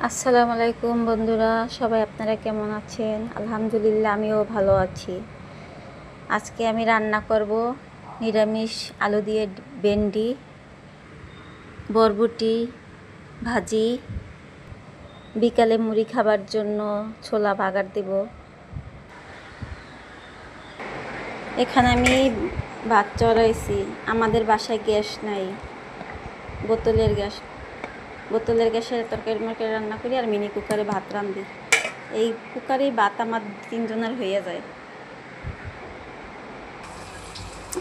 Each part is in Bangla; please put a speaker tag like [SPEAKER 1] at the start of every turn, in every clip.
[SPEAKER 1] আসসালামু আলাইকুম বন্ধুরা, সবাই আপনারা কেমন আছেন? আলহামদুলিল্লাহ, আমিও ভালো আছি। আজকে আমি রান্না করব নিরামিষ আলু দিয়ে ভেন্ডি, বরবটি ভাজি। বিকালে মুড়ি খাবার জন্য ছোলা বাগার দেব। এখানে আমি ভাত চড়াইছি। আমাদের বাসায় গ্যাস নাই, বোতলের গ্যাসে তরকারি মরকারি রান্না করি আর মিনি কুকারে ভাত রান্ধি। এই কুকারেই ভাত আমার 3 জনের হয়ে যায়।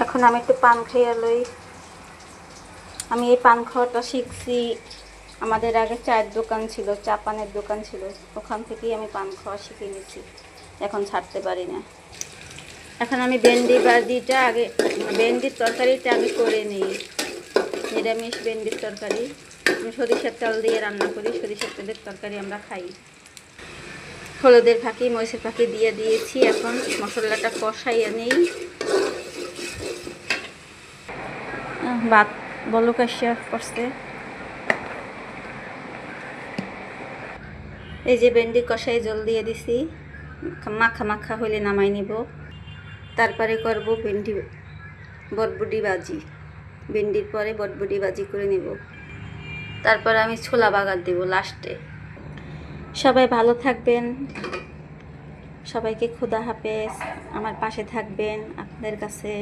[SPEAKER 1] এখন আমি একটু পান খেয়ে লই। আমি এই পান খাওয়াটা শিখছি, আমাদের আগে চায়ের দোকান ছিল, চা পানের দোকান ছিল, ওখান থেকেই আমি পান খাওয়া শিখে নিয়েছি, এখন ছাড়তে পারি না। এখন আমি ভেন্ডির তরকারিটা আমি করে নিই। নিরামিষ ভেন্ডির তরকারি আমি সরিষার তেল দিয়ে রান্না করি। সরিষার তেলের তরকারি আমরা খাই। হলুদের ফাঁকি মরিচের ফাঁকি দিয়ে দিয়েছি। এখন মশলাটা কষাইয়ে নেই। ভাত বলক আসিয়া করছে। এই যে ভেন্ডি কষাই জল দিয়ে দিছি, মাখা মাখা হলে নামাই নিব। তারপরে করব বটবটি ভাজি। ভেন্ডির পরে বটবটি ভাজি করে নিব। তারপরে আমি ছোলা বাগার দেব লাস্টে। সবাই ভালো থাকবেন, সবাইকে খোদা হাফেজ। আমার পাশে থাকবেন। আপনাদের কাছে